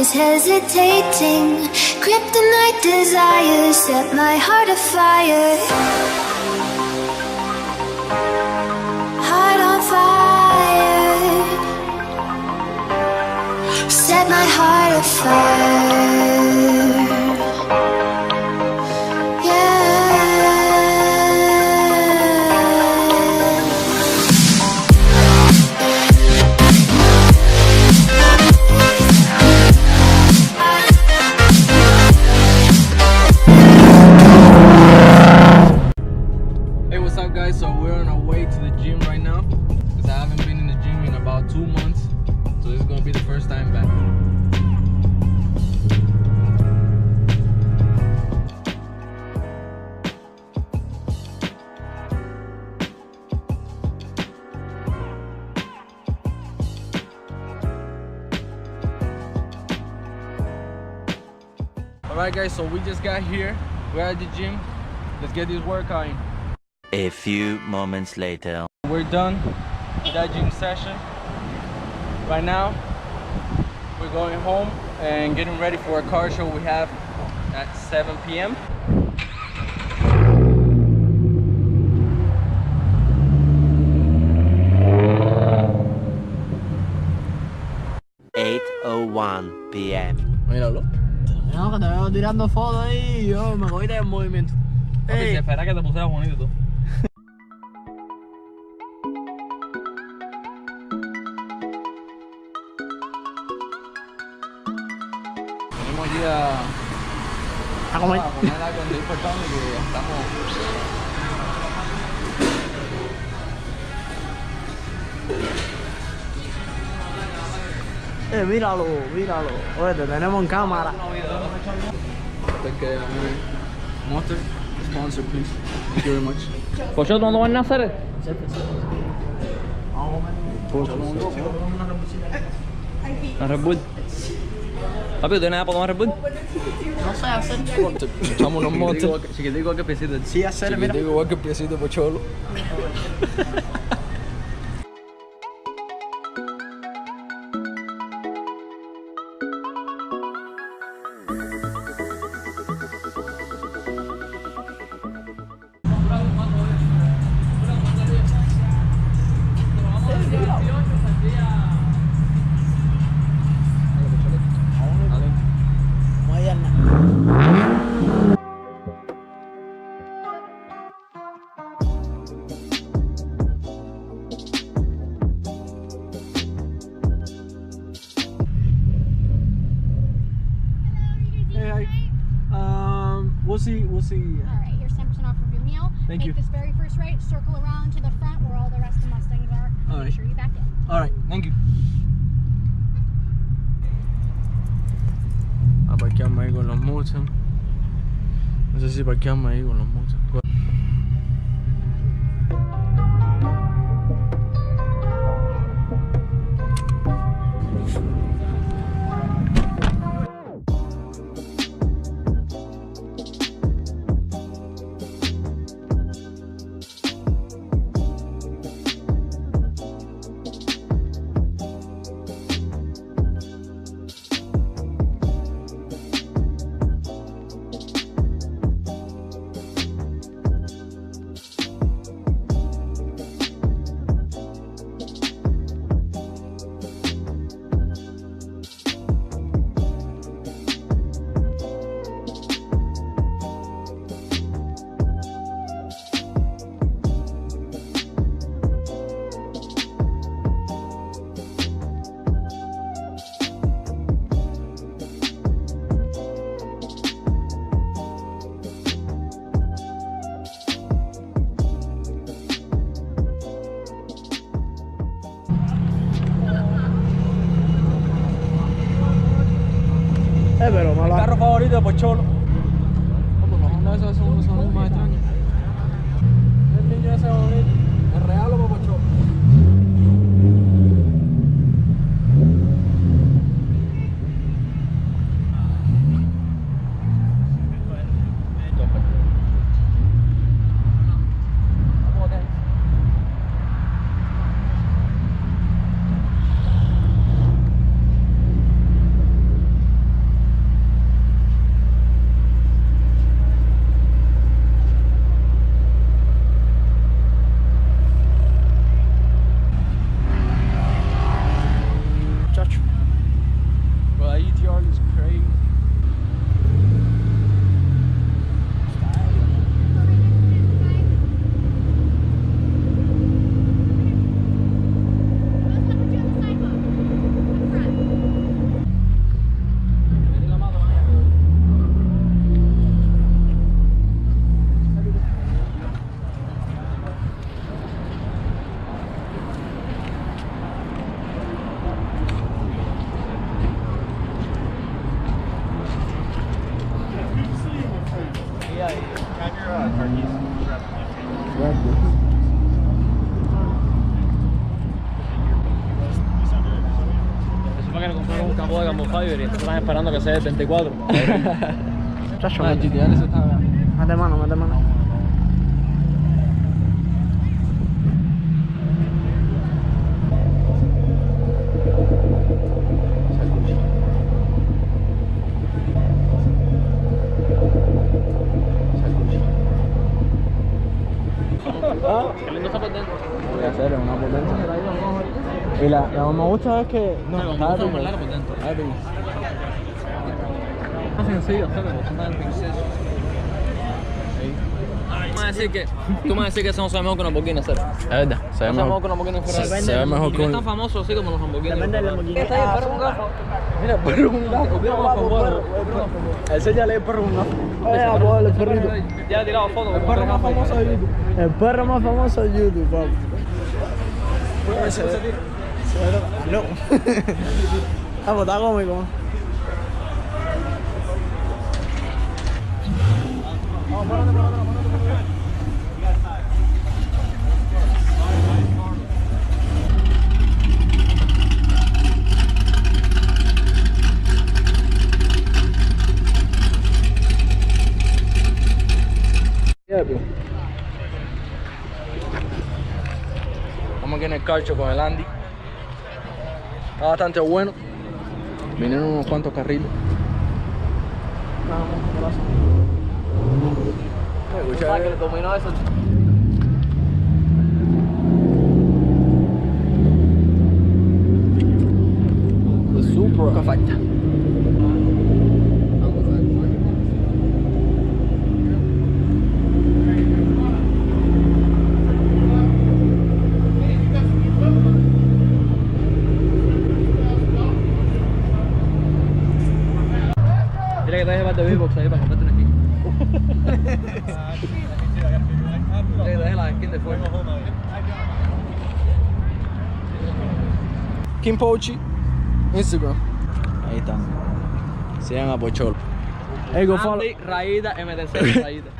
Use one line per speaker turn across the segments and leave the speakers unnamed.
always hesitating. Kryptonite desires set my heart afire. Heart on fire. Set my heart afire.
So we're on our way to the gym right now because I haven't been in the gym in about 2 months, so this is gonna be the first time back. Alright guys, so we just got here, we're at the gym, let's get this workout in.
A few moments later.
We're done with that gym session. Right now, we're going home and getting ready for a car show we have at 7 p.m.
p.m.
Míralo.
No, que te veo tirando fotos ahí, yo me voy de movimiento.
Papi, espera que te pusieras bonito tú. Venimos aquí a
comer.
A poner algo importante que estamos...
Míralo, míralo. Oye, te tenemos en cámara.
Monster, sponsor, please. Thank you very much.
Pocho, ¿dónde van a hacer? ¿A Red Bull? Papi, ¿tú tienes nada para tomar Red Bull?
No sé hacer.
Echamos unos monsters. Chiquitico igual que piecito.
Sí, hacer, mira.
Chiquitico igual que piecito, pocholo. We'll see.
Alright, here's 10% off of your meal.
Thank you.
Take this very first right, circle around to the front where all the rest of the Mustangs are.
Alright.
Make sure you back in.
Alright, thank you. Parqueamos ahí con los Mustang. No sé si parqueamos ahí con los Mustang.
Pero
Mi carro favorito de Pocholo. Los Honda esos son los más extraños. El niño ese bonito. ¿Es real o para Pocholo?
que comprar un capó de carbon fiber y están esperando que sea el 24.
Chacho,
El GTR eso está...
mete mano, mete mano.
Qué lindo está por dentro.
Voy a hacer una potencia. Y la que me gusta es que... No,
Me gusta por largo por dentro. Es sencillo hacerlo, es una princesa. Tú me vas a decir que eso no se ve mejor que una Lamborghini, ¿sabes?
Es verdad, se ve
No se ve mejor
mejor.
que una Lamborghini fuera.
Se ve mejor
Y no
que
es
un...
tan famoso así como los Lamborghini.
Depende del Lamborghini.
Está ahí el perro con gafas.
Mira, el perro es un gato. Enséñale el perro un gato.
El perrito.
Ya he tirado fotos.
El perro más famoso de YouTube. El perro más famoso de YouTube, papi. No. Ah, pues está cómico.
Estamos aquí en el carcho con el Andy. Está bastante bueno. Vinieron unos cuantos carriles.
¿Sabes que le dominó eso?
Super. ¿Qué falta?
Dile que te dejes parte de Bbox ahí para comprarte una skin. Dile que te dejes la skin de fuego.
Kim Pochi, Instagram. Ahí están. Sigan a Pocholo. Hey, go follow.
Andy, Raída, MTC, Raída.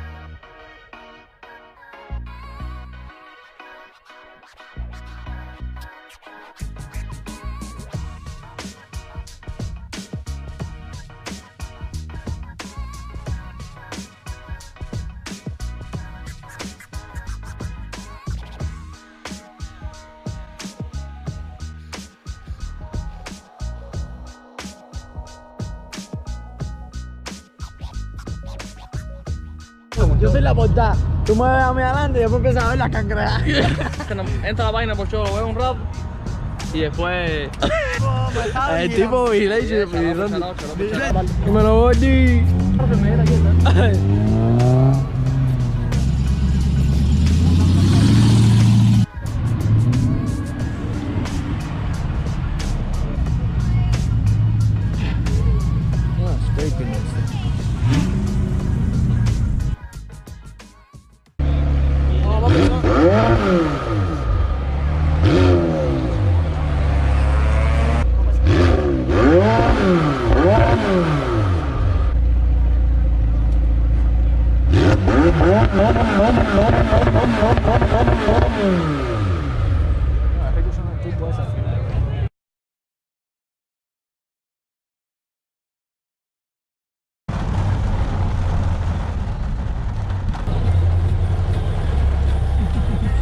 Yo soy la portada. Tú me ves a mí adelante y después empiezas a ver las cangrejas.
Entra a la página por Cholo, lo veo un rato y después.
El tipo vigilante.
Dímelo,
Dímelo, Gordy.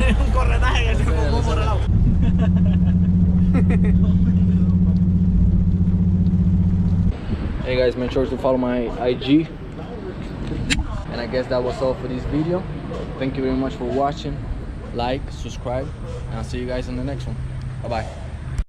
Un corretaje que se fumó por el lado.
Hey guys, make sure to follow my IG. And I guess that was all for this video. Thank you very much for watching. Like, subscribe, and I'll see you guys in the next one. Bye bye.